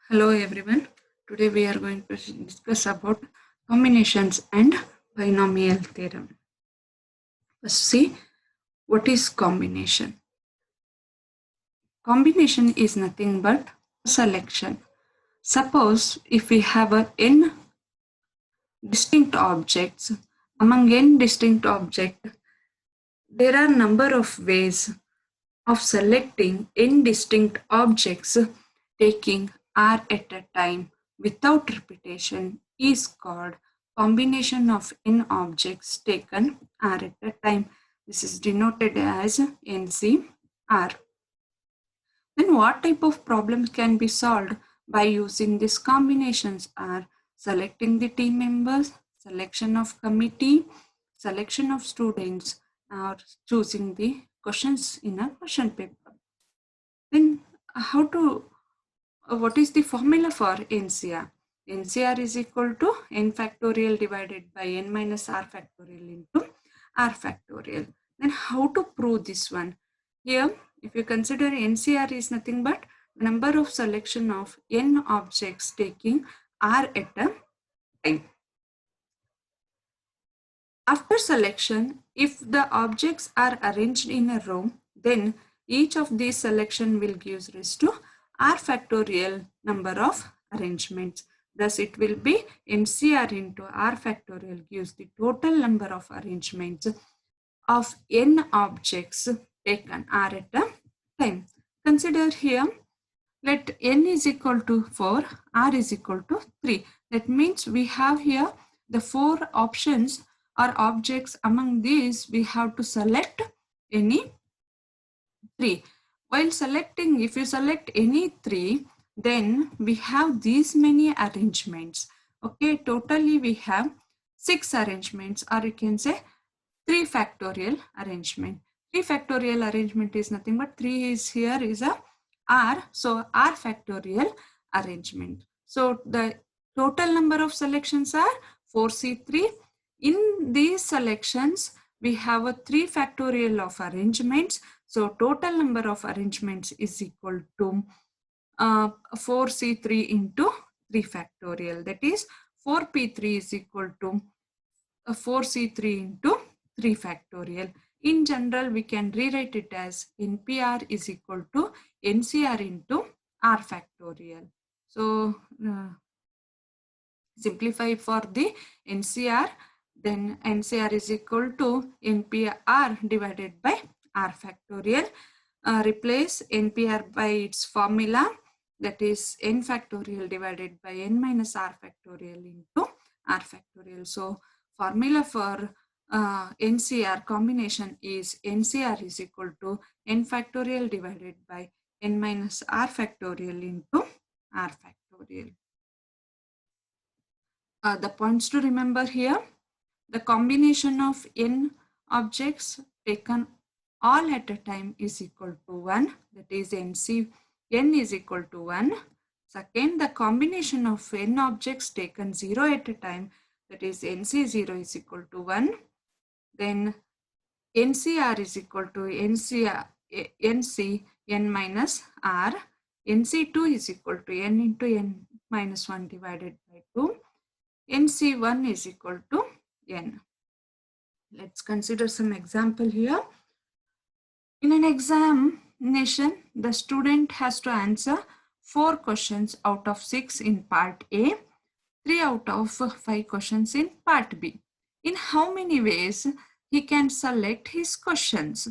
Hello everyone. Today we are going to discuss about combinations and binomial theorem. First, see what is combination. Combination is nothing but selection. Suppose if we have a n distinct objects, among n distinct objects, there are number of ways of selecting n distinct objects taking r at a time without repetition is called combination of n objects taken r at a time. This is denoted as NCR. Then what type of problems can be solved by using these combinations are selecting the team members, selection of committee, selection of students, or choosing the questions in a question paper. Then what is the formula for NCR? NCR is equal to n factorial divided by n minus r factorial into r factorial. Then how to prove this one? Here, if you consider NCR is nothing but number of selection of n objects taking r at a time. After selection, if the objects are arranged in a row, then each of these selection will give rise to r factorial number of arrangements. Thus, it will be NCR into r factorial gives the total number of arrangements of n objects taken r at a time. Consider here, let n is equal to 4, r is equal to 3. That means we have here the 4 options or objects. Among these, we have to select any 3. While selecting, if you select any 3, then we have these many arrangements. Okay, totally we have 6 arrangements, or you can say 3 factorial arrangement. 3 factorial arrangement is nothing but 3 is here is a r, so r factorial arrangement. So the total number of selections are 4C3. In these selections, we have a 3 factorial of arrangements. So total number of arrangements is equal to 4C3 into 3 factorial. That is 4P3 is equal to 4C3 into 3 factorial. In general, we can rewrite it as NPR is equal to NCR into R factorial. So simplify for the NCR, then NCR is equal to NPR divided by R factorial. Replace NPR by its formula, that is n factorial divided by n minus r factorial into r factorial. So formula for NCR combination is NCR is equal to n factorial divided by n minus r factorial into r factorial. The points to remember here, the combination of n objects taken all at a time is equal to 1, that is NC, n is equal to 1. Second, the combination of n objects taken 0 at a time, that is NC0 is equal to 1. Then NCR is equal to NC n minus r. NC2 is equal to n into n minus 1 divided by 2. NC1 is equal to n. Let's consider some example here. In an examination, the student has to answer 4 questions out of 6 in part A, 3 out of 5 questions in part B. In how many ways he can select his questions?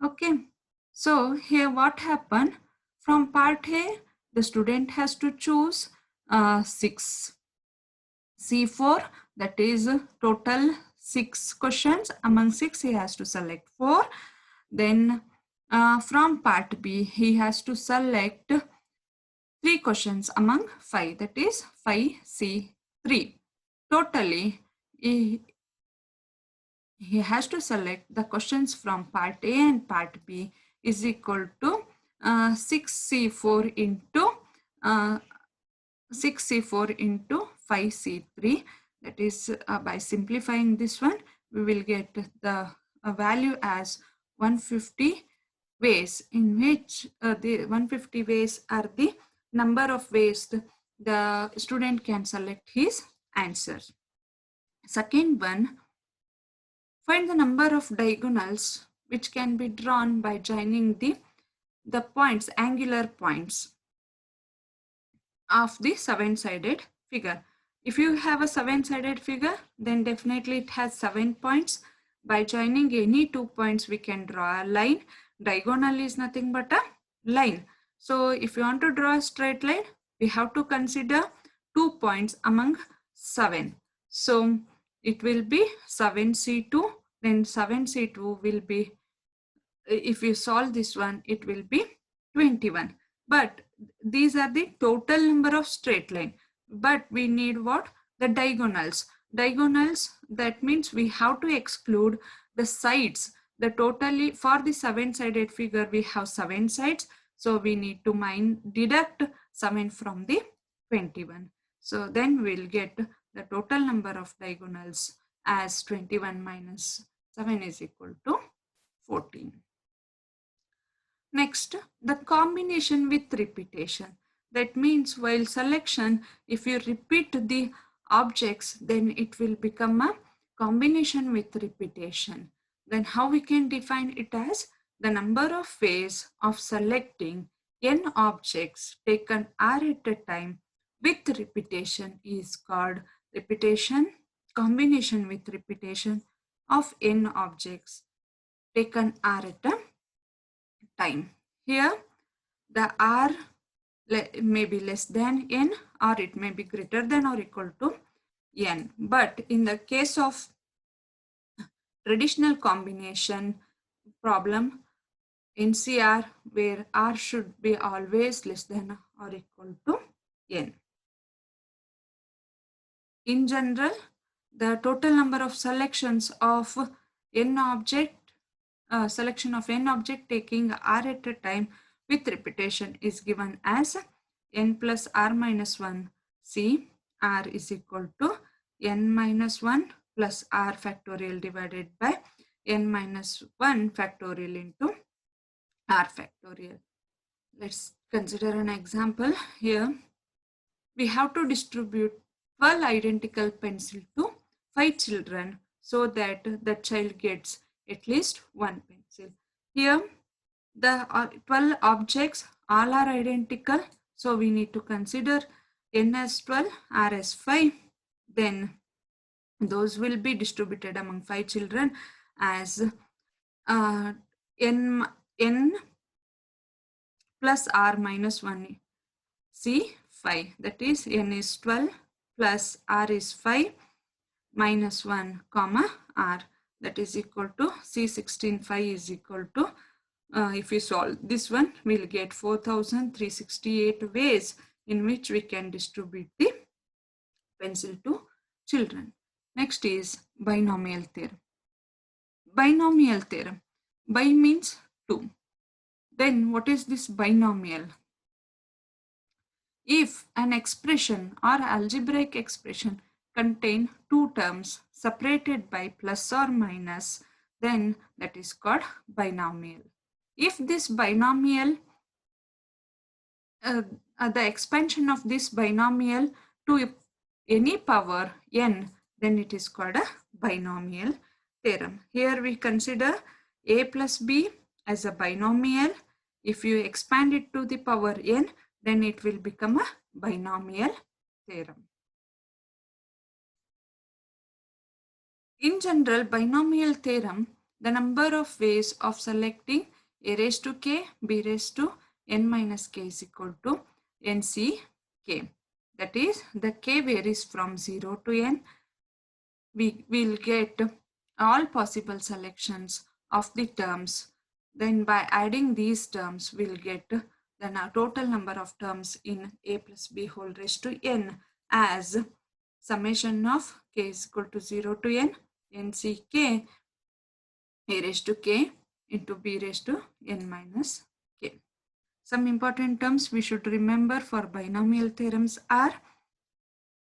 Okay, so here what happened? From part A, the student has to choose 6. C4, that is total 6 questions. Among 6, he has to select 4. Then from part B, he has to select 3 questions among 5, that is 5C3. Totally, he has to select the questions from part A and part B is equal to 6C4 into 5C3. That is by simplifying this one, we will get the value as 150 ways, in which the 150 ways are the number of ways the student can select his answer. Second one, find the number of diagonals which can be drawn by joining the points, angular points of the seven-sided figure. If you have a seven-sided figure, then definitely it has 7 points. By joining any 2 points, we can draw a line. Diagonal is nothing but a line. So if you want to draw a straight line, we have to consider 2 points among 7. So it will be 7C2, then 7C2 will be, if you solve this one, it will be 21. But these are the total number of straight line. But we need what? The diagonals. Diagonals, that means we have to exclude the sides. The totally, for the 7-sided figure, we have 7 sides. So we need to deduct 7 from the 21. So then we'll get the total number of diagonals as 21 minus 7 is equal to 14. Next, the combination with repetition. That means while selection, if you repeat the objects, then it will become a combination with repetition. Then how we can define it as the number of ways of selecting n objects taken r at a time with repetition is called repetition, combination with repetition of n objects taken r at a time. Here the r may be less than n or it may be greater than or equal to n. But in the case of traditional combination problem, NCR, where r should be always less than or equal to n. In general, the total number of selections of n object, selection of n object taking r at a time with repetition is given as n plus r minus 1 c r is equal to n minus 1 plus r factorial divided by n minus 1 factorial into r factorial. Let's consider an example here. We have to distribute 12 identical pencils to 5 children so that the child gets at least 1 pencil. Here the 12 objects all are identical, so we need to consider n as 12, r as 5. Then those will be distributed among 5 children as n plus r minus 1 c 5, that is n is 12 plus r is 5 minus 1 comma r, that is equal to c16 5 is equal to if we solve this one, we'll get 4,368 ways in which we can distribute the pencil to children. Next is binomial theorem. Binomial theorem. Bi means 2. Then what is this binomial? If an expression or algebraic expression contain 2 terms separated by plus or minus, then that is called binomial. If this binomial, the expansion of this binomial to any power n, then it is called a binomial theorem. Here we consider a plus b as a binomial. If you expand it to the power n, then it will become a binomial theorem. In general, binomial theorem, the number of ways of selecting a raised to k, b raised to n minus k is equal to nc k. That is, the k varies from 0 to n. We will get all possible selections of the terms. Then by adding these terms, we'll get the total number of terms in a plus b whole raised to n as summation of k is equal to 0 to n, nc k, a raised to k into b raised to n minus k. Some important terms we should remember for binomial theorems are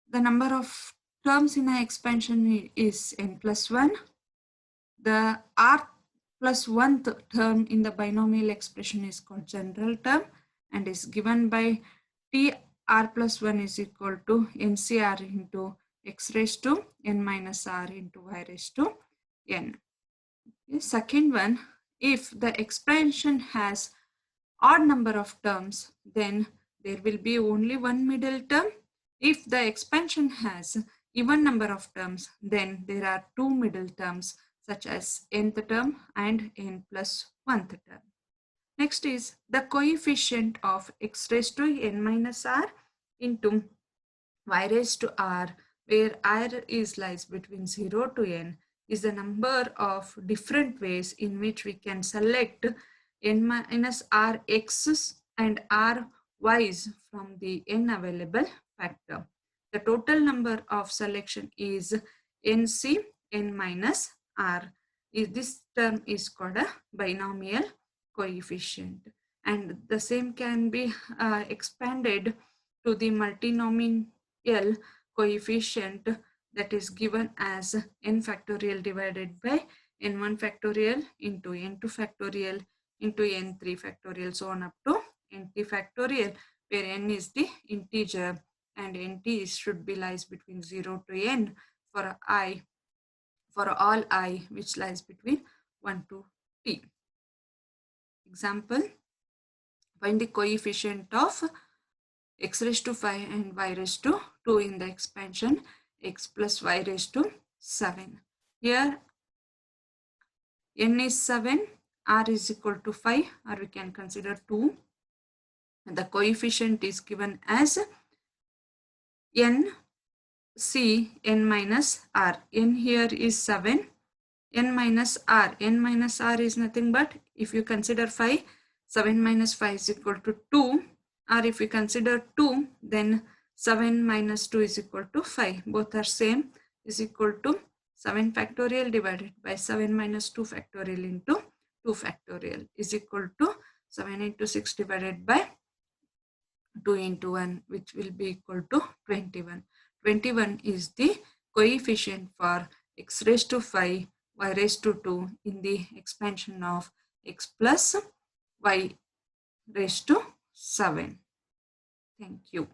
the number of terms in an expansion is n plus 1. The r plus 1th term in the binomial expression is called general term and is given by tr plus 1 is equal to ncr into x raised to n minus r into y raised to n. The second one, if the expansion has odd number of terms, then there will be only one middle term. If the expansion has even number of terms, then there are two middle terms such as nth term and n plus 1th term. Next is the coefficient of x raised to n minus r into y raised to r, where r is lies between 0 to n, is the number of different ways in which we can select n minus r x's and r y's from the n available factor. The total number of selection is nc n minus r. This term is called a binomial coefficient, and the same can be expanded to the multinomial coefficient, that is given as n factorial divided by n1 factorial into n2 factorial into n3 factorial, so on up to nt factorial, where n is the integer and nt should be lies between 0 to n for all I which lies between 1 to t. Example, find the coefficient of x raised to 5 and y raised to 2 in the expansion x plus y raised to 7. Here n is 7, r is equal to 5, or we can consider 2. And the coefficient is given as n c n minus r. N here is 7, n minus r. N minus r is nothing but, if you consider 5, 7 minus 5 is equal to 2. Or if we consider 2, then 7 minus 2 is equal to 5. Both are same, is equal to 7 factorial divided by 7 minus 2 factorial into 2 factorial is equal to 7 into 6 divided by 2 into 1, which will be equal to 21. 21 is the coefficient for x raised to 5, y raised to 2 in the expansion of x plus y raised to 7. Thank you.